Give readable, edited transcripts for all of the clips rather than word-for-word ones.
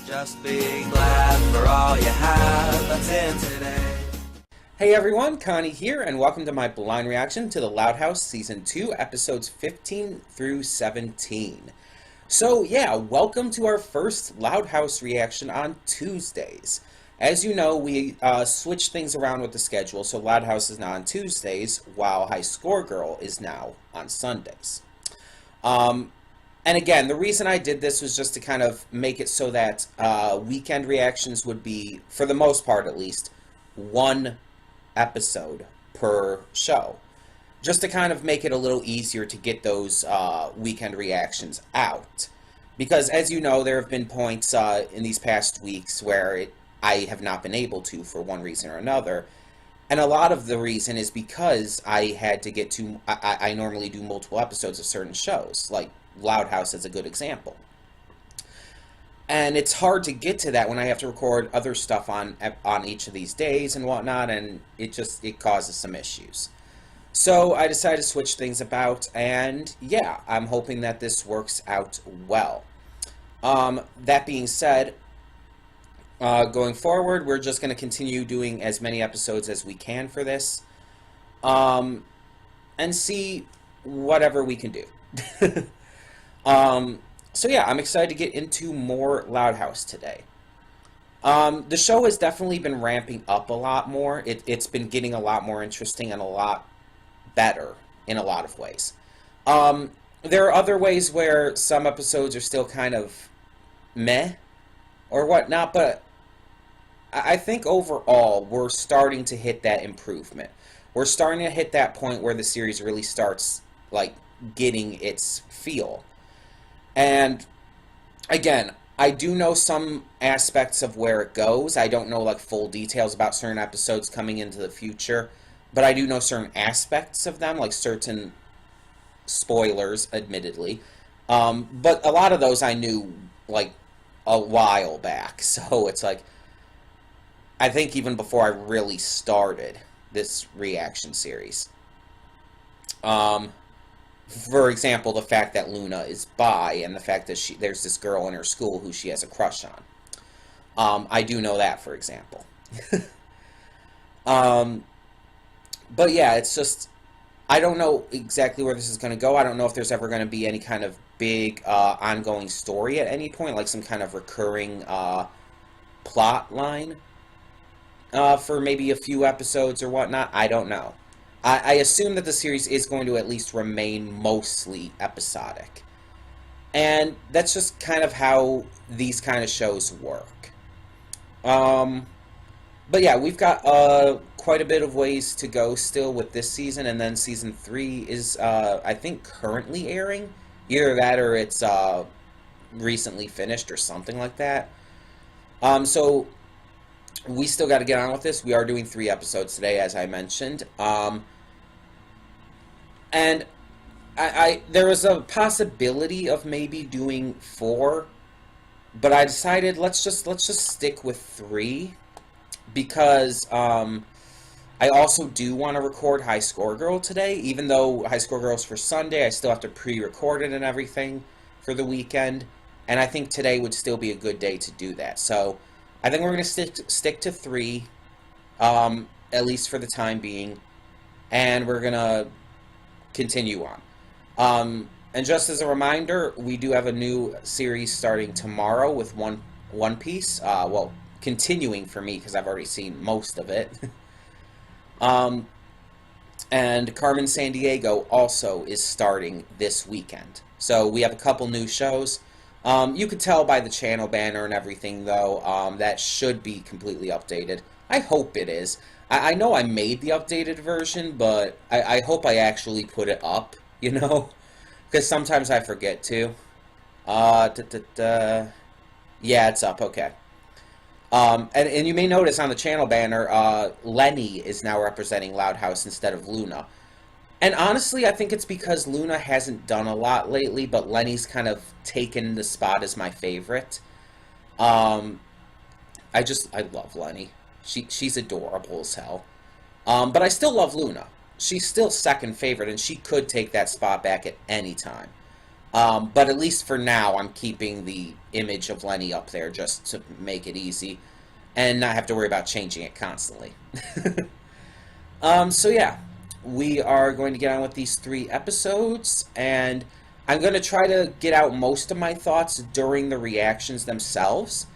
Just be glad for all you have that's in today. Hey everyone, Connie here, and welcome to my blind reaction to the Loud House Season 2, Episodes 15 through 17. So yeah, welcome to our first Loud House reaction on Tuesdays. As you know, we switched things around with the schedule, so Loud House is now on Tuesdays, while High Score Girl is now on Sundays. And again, the reason I did this was just to kind of make it so that weekend reactions would be, for the most part at least, one episode per show. Just to kind of make it a little easier to get those weekend reactions out. Because as you know, there have been points in these past weeks where I have not been able to for one reason or another. And a lot of the reason is because I had to get to, I normally do multiple episodes of certain shows, like Loud House is a good example. And it's hard to get to that when I have to record other stuff on each of these days and whatnot, and it causes some issues. So I decided to switch things about, and yeah, I'm hoping that this works out well. That being said, going forward, we're just going to continue doing as many episodes as we can for this, and see whatever we can do. So yeah, I'm excited to get into more Loud House today. The show has definitely been ramping up a lot more. It's been getting a lot more interesting and a lot better in a lot of ways. There are other ways where some episodes are still kind of meh or whatnot, but I think overall we're starting to hit that improvement. We're starting to hit that point where the series really starts, like, getting its feel. And again, I do know some aspects of where it goes. I don't know like full details about certain episodes coming into the future, but I do know certain aspects of them, like certain spoilers, admittedly. But a lot of those I knew like a while back, so it's like, I think even before I really started this reaction series. For example, the fact that Luna is bi, and the fact that there's this girl in her school who she has a crush on. I do know that, for example. But yeah, it's just, I don't know exactly where this is going to go. I don't know if there's ever going to be any kind of big ongoing story at any point, like some kind of recurring plot line for maybe a few episodes or whatnot. I don't know. I assume that the series is going to at least remain mostly episodic. And that's just kind of how these kind of shows work. But yeah, we've got quite a bit of ways to go still with this season, and then Season 3 is, I think, currently airing. Either that or it's recently finished or something like that. So we still got to get on with this. We are doing 3 episodes today, as I mentioned. And there was a possibility of maybe doing 4, but I decided let's just stick with 3, because I also do want to record High Score Girl today. Even though High Score Girl's for Sunday, I still have to pre-record it and everything for the weekend, and I think today would still be a good day to do that. So I think we're going to stick to 3, at least for the time being, and we're going to continue on. And just as a reminder, we do have a new series starting tomorrow with One Piece. Well, continuing for me because I've already seen most of it. And Carmen Sandiego also is starting this weekend. So we have a couple new shows. You could tell by the channel banner and everything, though, that should be completely updated. I hope it is. I know I made the updated version, but I hope I actually put it up, you know? Because sometimes I forget to. Yeah, it's up, okay. And you may notice on the channel banner, Lenny is now representing Loud House instead of Luna. And honestly, I think it's because Luna hasn't done a lot lately, but Lenny's kind of taken the spot as my favorite. I love Lenny. She's adorable as hell. But I still love Luna. She's still second favorite, and she could take that spot back at any time. But at least for now, I'm keeping the image of Lenny up there just to make it easy and not have to worry about changing it constantly. So yeah, we are going to get on with these 3 episodes, and I'm going to try to get out most of my thoughts during the reactions themselves.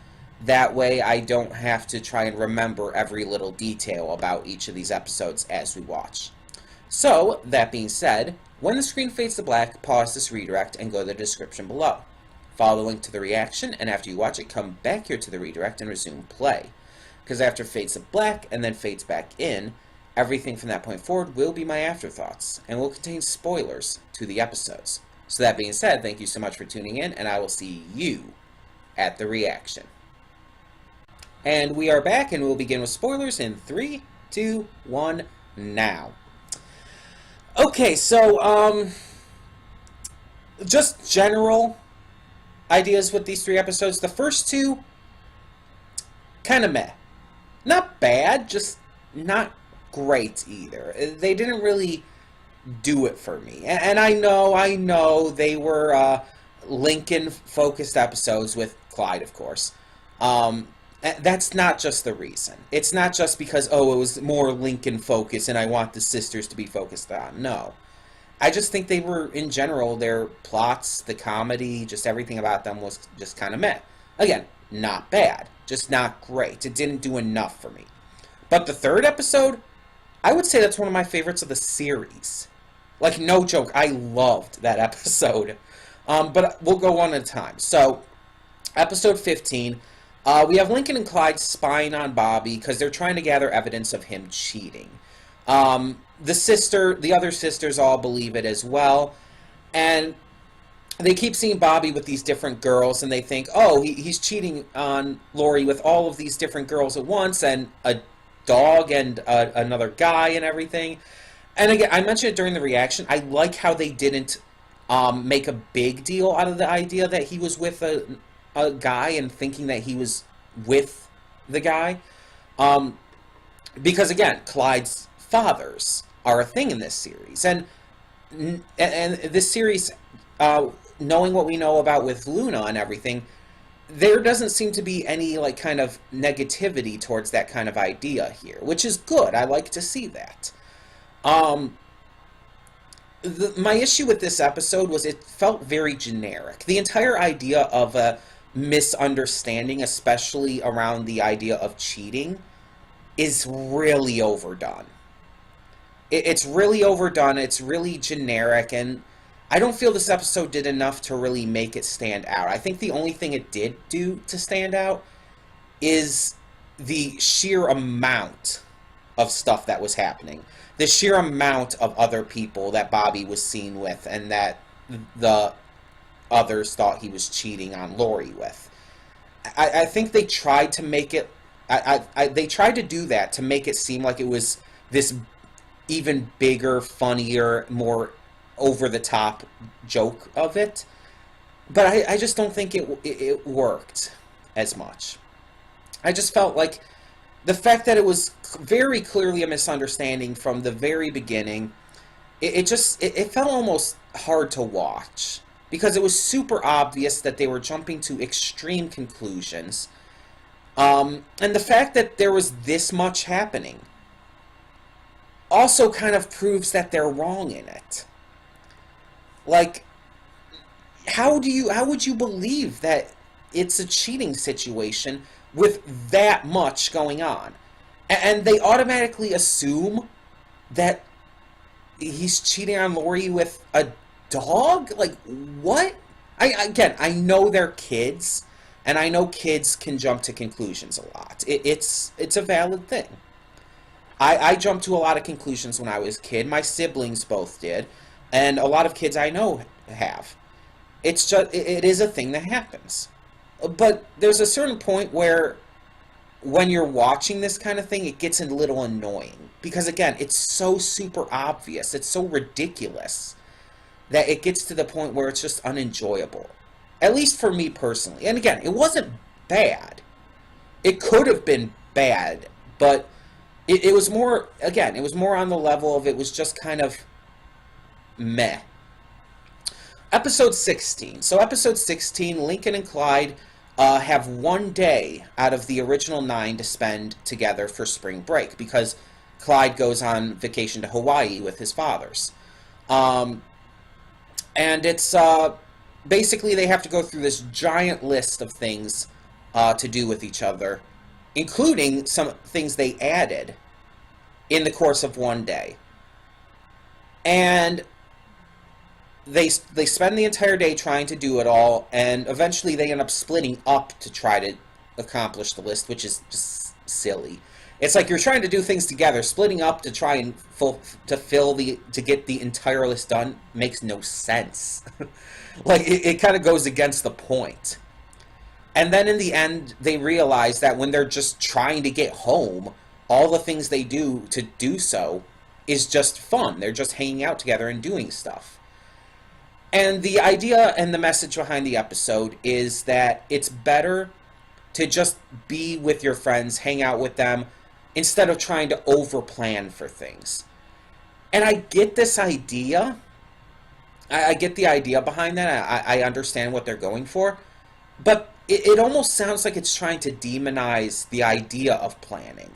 That way I don't have to try and remember every little detail about each of these episodes as we watch. So, that being said, when the screen fades to black, pause this redirect and go to the description below. Follow the link to the reaction, and after you watch it, come back here to the redirect and resume play. Because after it fades to black and then fades back in, everything from that point forward will be my afterthoughts, and will contain spoilers to the episodes. So that being said, thank you so much for tuning in, and I will see you at the reaction. And we are back, and we'll begin with spoilers in 3, 2, 1, now. Okay, so, just general ideas with these 3 episodes. The first 2, kind of meh. Not bad, just not great either. They didn't really do it for me. And I know, they were Lincoln-focused episodes with Clyde, of course. That's not just the reason. It's not just because, it was more Lincoln-focused and I want the sisters to be focused on. No. I just think they were, in general, their plots, the comedy, just everything about them was just kind of meh. Again, not bad. Just not great. It didn't do enough for me. But the 3rd episode, I would say that's one of my favorites of the series. Like, no joke, I loved that episode. But we'll go one at a time. So, episode 15, we have Lincoln and Clyde spying on Bobby because they're trying to gather evidence of him cheating. The other sisters all believe it as well. And they keep seeing Bobby with these different girls, and they think, he's cheating on Lori with all of these different girls at once, and a dog and another guy and everything. And again, I mentioned it during the reaction, I like how they didn't make a big deal out of the idea that he was with a guy and thinking that he was with the guy. Because again, Clyde's fathers are a thing in this series. And this series, knowing what we know about with Luna and everything, there doesn't seem to be any kind of negativity towards that kind of idea here, which is good. I like to see that. My issue with this episode was it felt very generic. The entire idea of a misunderstanding, especially around the idea of cheating, is really overdone. It's really overdone, it's really generic, and I don't feel this episode did enough to really make it stand out. I think the only thing it did do to stand out is the sheer amount of stuff that was happening. The sheer amount of other people that Bobby was seen with and that the others thought he was cheating on Lori with. I think they tried to make it... they tried to do that to make it seem like it was this even bigger, funnier, more over-the-top joke of it. But I just don't think it worked as much. I just felt like the fact that it was very clearly a misunderstanding from the very beginning, it felt almost hard to watch. Because it was super obvious that they were jumping to extreme conclusions. And the fact that there was this much happening also kind of proves that they're wrong in it. Like, how would you believe that it's a cheating situation with that much going on? And they automatically assume that he's cheating on Lori with a dog? Like, what? I know they're kids, and I know kids can jump to conclusions a lot. It's a valid thing. I jumped to a lot of conclusions when I was a kid. My siblings both did, and a lot of kids I know have. It's just, it is a thing that happens. But there's a certain point where when you're watching this kind of thing, it gets a little annoying. Because again, it's so super obvious, it's so ridiculous, that it gets to the point where it's just unenjoyable. At least for me personally. And again, it wasn't bad. It could have been bad, but it was more, again, it was more on the level of it was just kind of meh. Episode 16. So episode 16, Lincoln and Clyde have one day out of the original 9 to spend together for spring break because Clyde goes on vacation to Hawaii with his fathers. And it's basically they have to go through this giant list of things to do with each other, including some things they added in the course of one day. And they spend the entire day trying to do it all, and eventually they end up splitting up to try to accomplish the list, which is just silly. It's like you're trying to do things together, splitting up to try and to get the entire list done makes no sense. Like it kind of goes against the point. And then in the end, they realize that when they're just trying to get home, all the things they do to do so is just fun. They're just hanging out together and doing stuff. And the idea and the message behind the episode is that it's better to just be with your friends, hang out with them, instead of trying to overplan for things. And I get this idea. I get the idea behind that. I understand what they're going for. But it almost sounds like it's trying to demonize the idea of planning.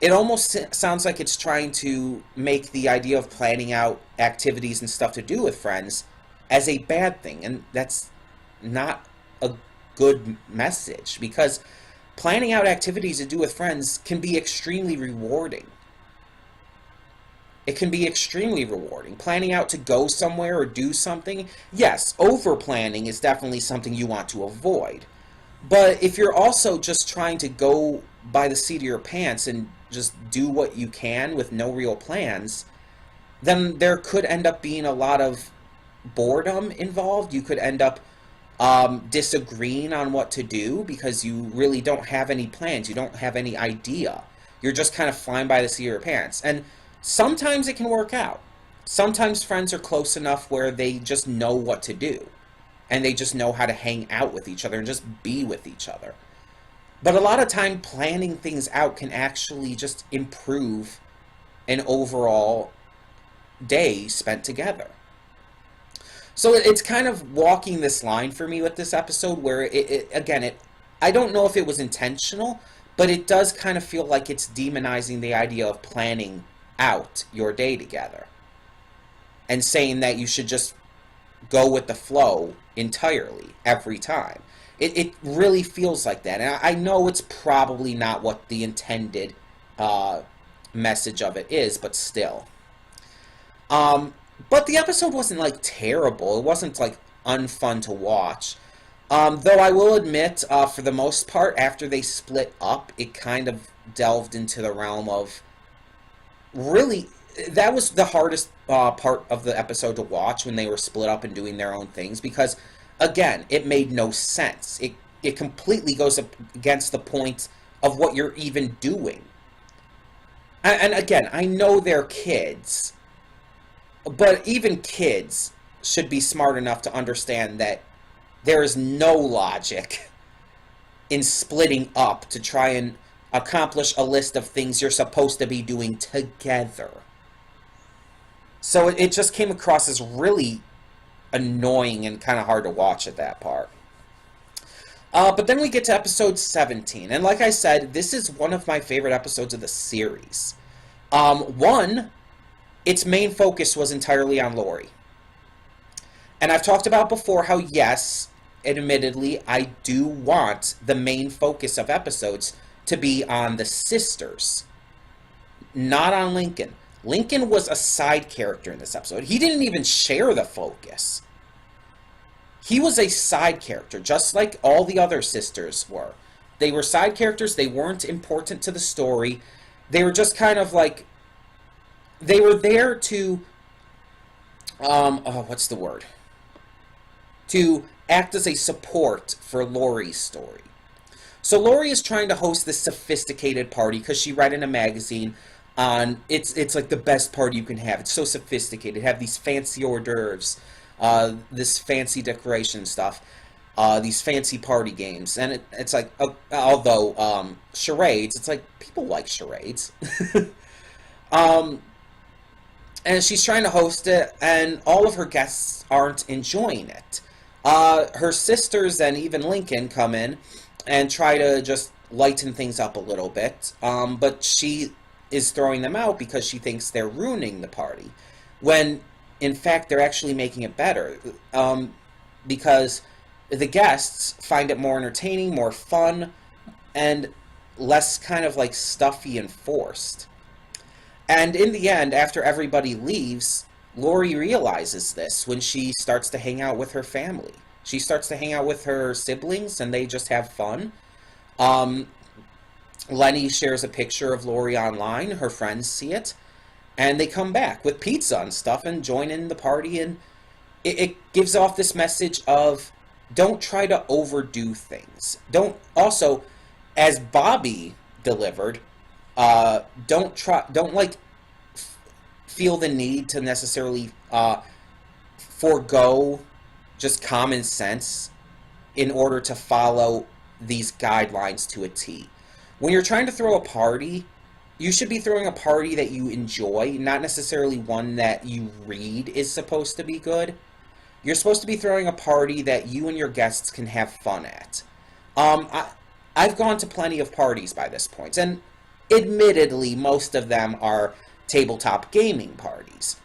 It almost sounds like it's trying to make the idea of planning out activities and stuff to do with friends as a bad thing, and that's not a good message, because planning out activities to do with friends can be extremely rewarding. It can be extremely rewarding. Planning out to go somewhere or do something, yes, over planning is definitely something you want to avoid. But if you're also just trying to go by the seat of your pants and just do what you can with no real plans, then there could end up being a lot of boredom involved. You could end up disagreeing on what to do because you really don't have any plans. You don't have any idea. You're just kind of flying by the seat of your pants. And sometimes it can work out. Sometimes friends are close enough where they just know what to do. And they just know how to hang out with each other and just be with each other. But a lot of time, planning things out can actually just improve an overall day spent together. So it's kind of walking this line for me with this episode where I don't know if it was intentional, but it does kind of feel like it's demonizing the idea of planning out your day together and saying that you should just go with the flow entirely every time. It really feels like that. And I know it's probably not what the intended message of it is, but still. But the episode wasn't, like, terrible. It wasn't, like, unfun to watch. Though I will admit, for the most part, after they split up, it kind of delved into the realm of really... That was the hardest part of the episode to watch, when they were split up and doing their own things, because, again, it made no sense. It completely goes up against the point of what you're even doing. And again, I know they're kids... But even kids should be smart enough to understand that there is no logic in splitting up to try and accomplish a list of things you're supposed to be doing together. So it just came across as really annoying and kind of hard to watch at that part. But then we get to episode 17. And like I said, this is one of my favorite episodes of the series. Its main focus was entirely on Lori. And I've talked about before how, yes, admittedly, I do want the main focus of episodes to be on the sisters, not on Lincoln. Lincoln was a side character in this episode. He didn't even share the focus. He was a side character, just like all the other sisters were. They were side characters. They weren't important to the story. They were just kind of like... They were there to, what's the word? To act as a support for Lori's story. So Lori is trying to host this sophisticated party because she read in a magazine on, it's like the best party you can have. It's so sophisticated. Have these fancy hors d'oeuvres, this fancy decoration stuff, these fancy party games. And it's like, although charades, it's like, people like charades. and she's trying to host it, and all of her guests aren't enjoying it. Her sisters and even Lincoln come in and try to just lighten things up a little bit, but she is throwing them out because she thinks they're ruining the party, when in fact they're actually making it better, because the guests find it more entertaining, more fun, and less kind of like stuffy and forced. And in the end, after everybody leaves, Lori realizes this when she starts to hang out with her family. She starts to hang out with her siblings, and they just have fun. Um, Lenny shares a picture of Lori online. Her friends see it, and they come back with pizza and stuff and join in the party. And it gives off this message of don't try to overdo things. Don't also, as Bobby delivered, don't like feel the need to necessarily forego just common sense in order to follow these guidelines to a T. When you're trying to throw a party, you should be throwing a party that you enjoy, not necessarily one that you read is supposed to be good. You're supposed to be throwing a party that you and your guests can have fun at. I've gone to plenty of parties by this point, and admittedly, most of them are tabletop gaming parties.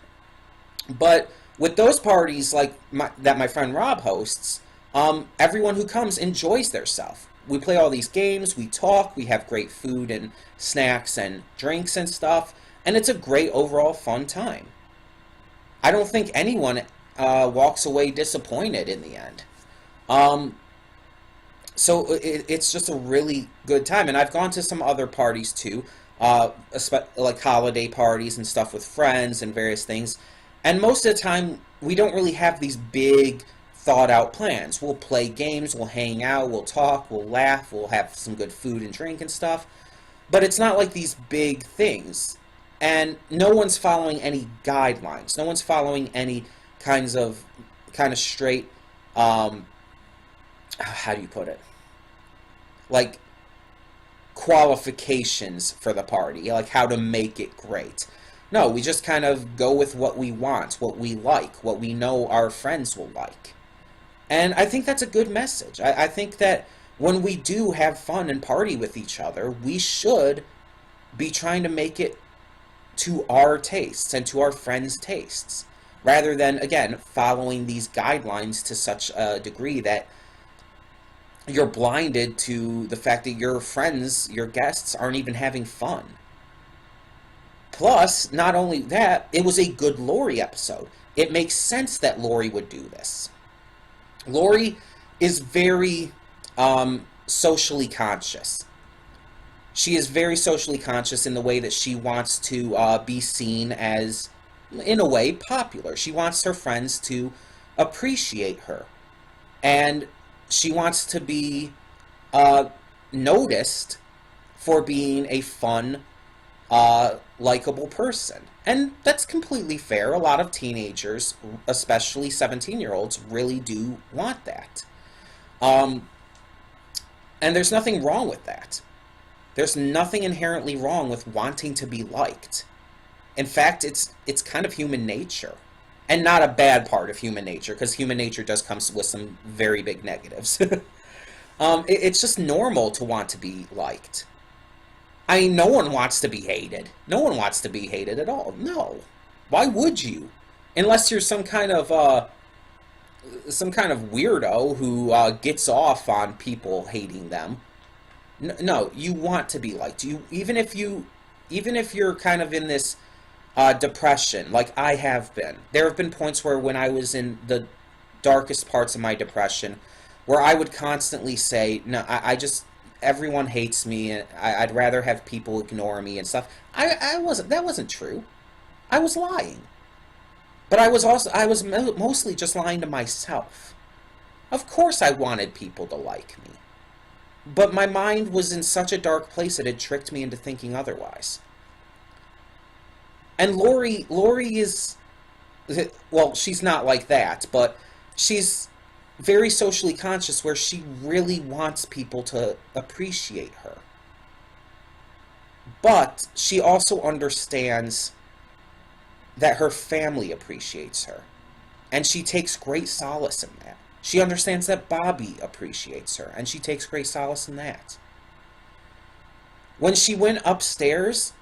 But with those parties like that my friend Rob hosts, everyone who comes enjoys theirself. We play all these games, we talk, we have great food and snacks and drinks and stuff, and it's a great overall fun time. I don't think anyone walks away disappointed in the end. So it's just a really good time. And I've gone to some other parties too, like holiday parties and stuff with friends and various things. And most of the time, we don't really have these big, thought-out plans. We'll play games, we'll hang out, we'll talk, we'll laugh, we'll have some good food and drink and stuff. But it's not like these big things. And no one's following any guidelines. No one's following any kind of straight, how do you put it? Like, qualifications for the party, like how to make it great. No, we just kind of go with what we want, what we like, what we know our friends will like. And I think that's a good message. I think that when we do have fun and party with each other, we should be trying to make it to our tastes and to our friends' tastes, rather than, again, following these guidelines to such a degree that you're blinded to the fact that your friends, your guests, aren't even having fun. Plus, not only that, it was a good Lori episode. It makes sense that Lori would do this. Lori is very socially conscious. She is very socially conscious in the way that she wants to be seen as, in a way, popular. She wants her friends to appreciate her. And she wants to be noticed for being a fun, likable person. And that's completely fair. A lot of teenagers, especially 17-year-olds, really do want that. And there's nothing wrong with that. There's nothing inherently wrong with wanting to be liked. In fact, it's kind of human nature. And not a bad part of human nature, because human nature does come with some very big negatives. It's just normal to want to be liked. I mean, no one wants to be hated. No one wants to be hated at all. No. Why would you? Unless you're some kind of weirdo who gets off on people hating them. No, you want to be liked. Even if you're kind of in this depression, like I have been. There have been points where when I was in the darkest parts of my depression, where I would constantly say, no, I just, everyone hates me, and I'd rather have people ignore me and stuff. That wasn't true. I was lying. But I was mostly just lying to myself. Of course I wanted people to like me. But my mind was in such a dark place that it tricked me into thinking otherwise. And Lori is, well, she's not like that, but she's very socially conscious, where she really wants people to appreciate her. But she also understands that her family appreciates her. And she takes great solace in that. She understands that Bobby appreciates her, and she takes great solace in that. When she went upstairs,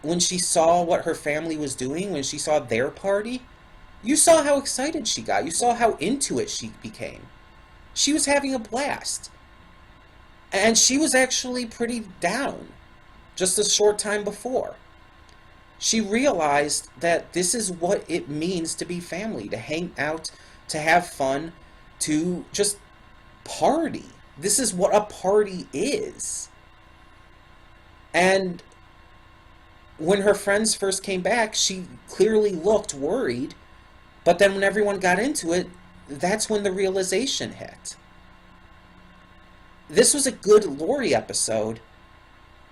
when she saw what her family was doing, when she saw their party, you saw how excited she got. You saw how into it she became. She was having a blast. And she was actually pretty down just a short time before. She realized that this is what it means to be family, to hang out, to have fun, to just party. This is what a party is. And when her friends first came back, she clearly looked worried. But then when everyone got into it, that's when the realization hit. This was a good Lori episode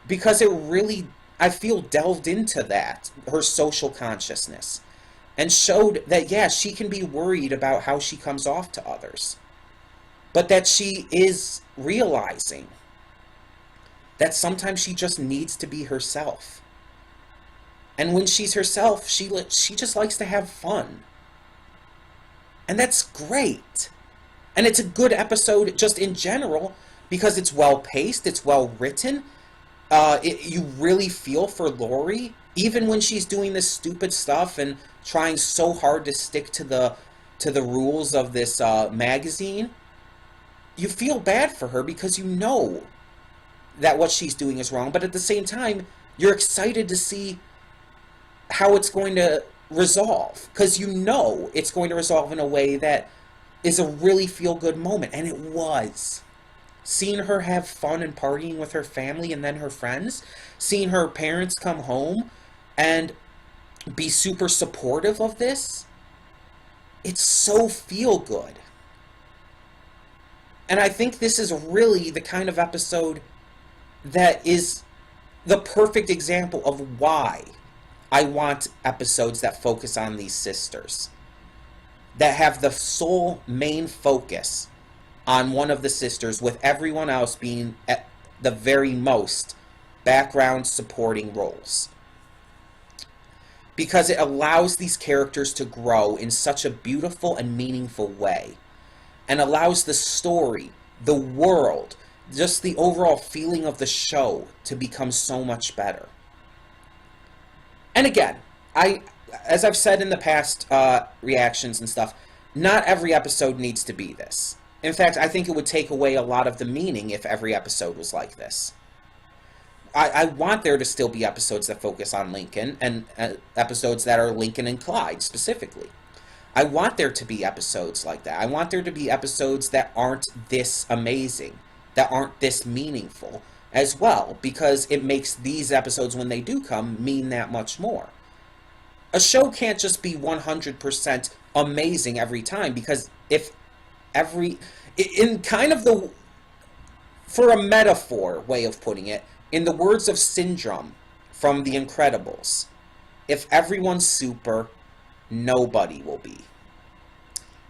because it really, I feel, delved into that, her social consciousness, and showed that, yeah, she can be worried about how she comes off to others, but that she is realizing that sometimes she just needs to be herself. And when she's herself, she just likes to have fun. And that's great. And it's a good episode just in general because it's well-paced, it's well-written. You really feel for Lori, even when she's doing this stupid stuff and trying so hard to stick to the rules of this magazine. You feel bad for her because you know that what she's doing is wrong, but at the same time, you're excited to see how it's going to resolve, because you know it's going to resolve in a way that is a really feel-good moment, and it was. Seeing her have fun and partying with her family and then her friends, seeing her parents come home and be super supportive of this, it's so feel-good. And I think this is really the kind of episode that is the perfect example of why I want episodes that focus on these sisters, that have the sole main focus on one of the sisters, with everyone else being at the very most background supporting roles. Because it allows these characters to grow in such a beautiful and meaningful way, and allows the story, the world, just the overall feeling of the show to become so much better. And again, as I've said in the past reactions and stuff, not every episode needs to be this. In fact, I think it would take away a lot of the meaning if every episode was like this. I want there to still be episodes that focus on Lincoln, and episodes that are Lincoln and Clyde specifically. I want there to be episodes like that. I want there to be episodes that aren't this amazing, that aren't this meaningful as well, because it makes these episodes, when they do come, mean that much more. A show can't just be 100% amazing every time, because in kind of the, for a metaphor way of putting it, in the words of Syndrome from The Incredibles, if everyone's super, nobody will be.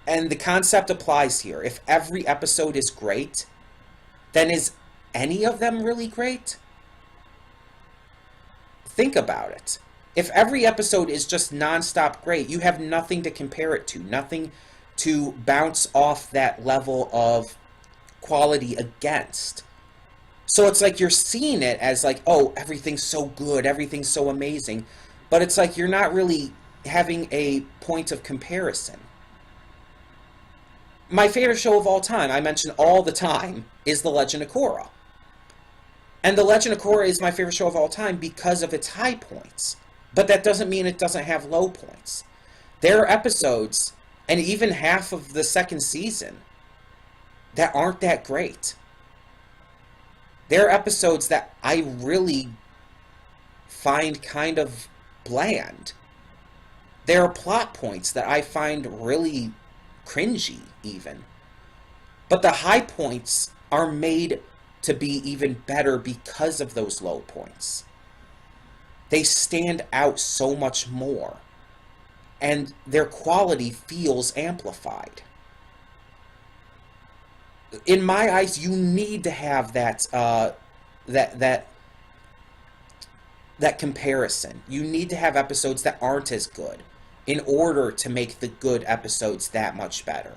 And the concept applies here. If every episode is great, then is any of them really great? Think about it. If every episode is just nonstop great, you have nothing to compare it to, nothing to bounce off that level of quality against. So it's like you're seeing it as like, oh, everything's so good, everything's so amazing, but it's like you're not really having a point of comparison. My favorite show of all time, I mention all the time, is The Legend of Korra. And The Legend of Korra is my favorite show of all time because of its high points. But that doesn't mean it doesn't have low points. There are episodes, and even half of the second season, that aren't that great. There are episodes that I really find kind of bland. There are plot points that I find really cringy, even. But the high points are made to be even better because of those low points. They stand out so much more, and their quality feels amplified. In my eyes, you need to have that that comparison. You need to have episodes that aren't as good in order to make the good episodes that much better.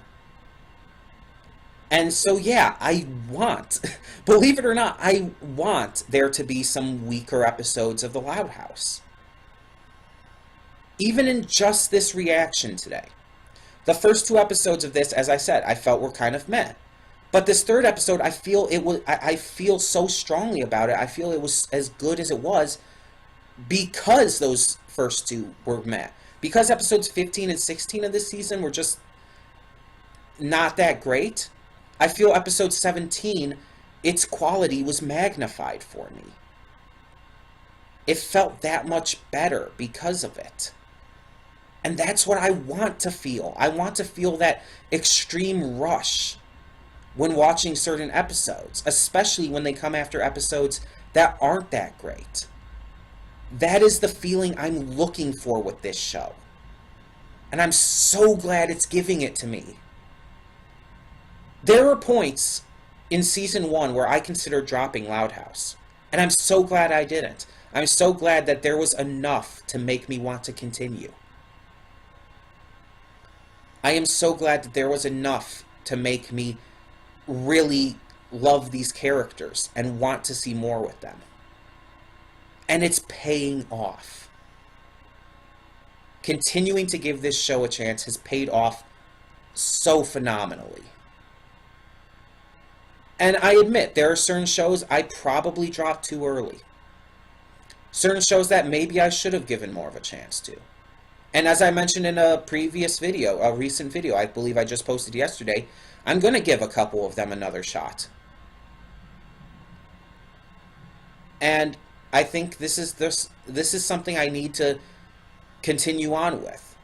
And so, yeah, I want, believe it or not, I want there to be some weaker episodes of The Loud House. Even in just this reaction today. The first 2 episodes of this, as I said, I felt were kind of meh. But this 3rd episode, I feel so strongly about it. I feel it was as good as it was because those first 2 were meh. Because episodes 15 and 16 of this season were just not that great, I feel episode 17, its quality was magnified for me. It felt that much better because of it. And that's what I want to feel. I want to feel that extreme rush when watching certain episodes, especially when they come after episodes that aren't that great. That is the feeling I'm looking for with this show. And I'm so glad it's giving it to me. There were points in season 1 where I considered dropping Loud House. And I'm so glad I didn't. I'm so glad that there was enough to make me want to continue. I am so glad that there was enough to make me really love these characters and want to see more with them. And it's paying off. Continuing to give this show a chance has paid off so phenomenally. And I admit, there are certain shows I probably dropped too early. Certain shows that maybe I should have given more of a chance to. And as I mentioned in a previous video, a recent video I believe I just posted yesterday, I'm going to give a couple of them another shot. And I think this is something I need to continue on with.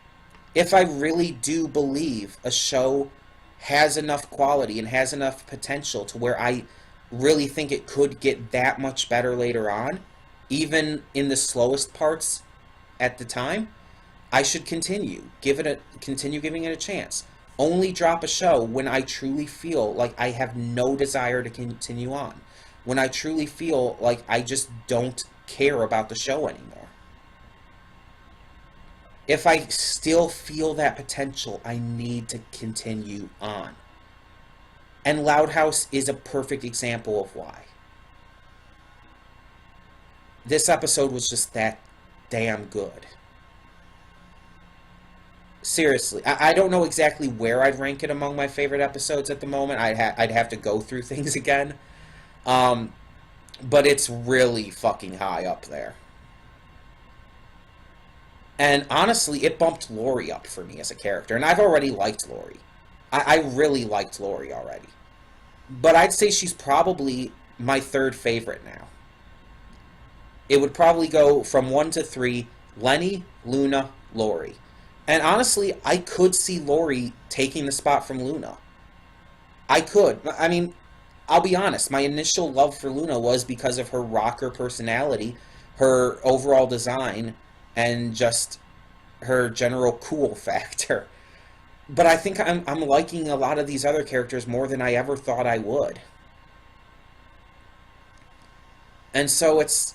If I really do believe a show has enough quality and has enough potential to where I really think it could get that much better later on, even in the slowest parts at the time, I should continue giving it a chance. Only drop a show when I truly feel like I have no desire to continue on. When I truly feel like I just don't care about the show anymore. If I still feel that potential, I need to continue on. And Loud House is a perfect example of why. This episode was just that damn good. Seriously, I don't know exactly where I'd rank it among my favorite episodes at the moment. I'd have to go through things again. But it's really fucking high up there. And honestly, it bumped Lori up for me as a character. And I've already liked Lori. I really liked Lori already. But I'd say she's probably my 3rd favorite now. It would probably go from 1 to 3, Lenny, Luna, Lori. And honestly, I could see Lori taking the spot from Luna. I could. I mean, I'll be honest, my initial love for Luna was because of her rocker personality, her overall design, and just her general cool factor. But I think I'm liking a lot of these other characters more than I ever thought I would. And so it's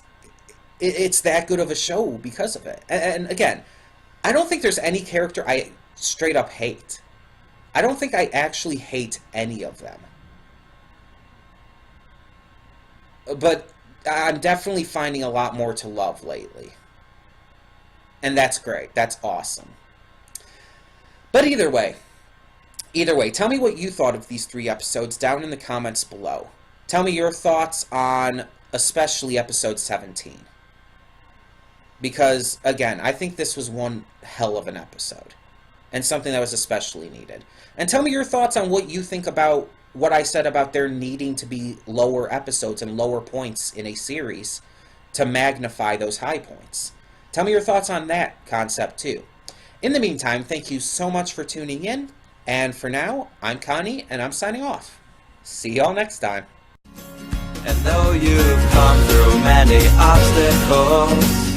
that good of a show because of it. And again, I don't think there's any character I straight up hate. I don't think I actually hate any of them. But I'm definitely finding a lot more to love lately. And that's great. That's awesome. But either way, tell me what you thought of these 3 episodes down in the comments below. Tell me your thoughts on especially episode 17. Because, again, I think this was one hell of an episode. And something that was especially needed. And tell me your thoughts on what you think about what I said about there needing to be lower episodes and lower points in a series to magnify those high points. Tell me your thoughts on that concept too. In the meantime, thank you so much for tuning in. And for now, I'm Connie, and I'm signing off. See y'all next time. And though you've come through many obstacles,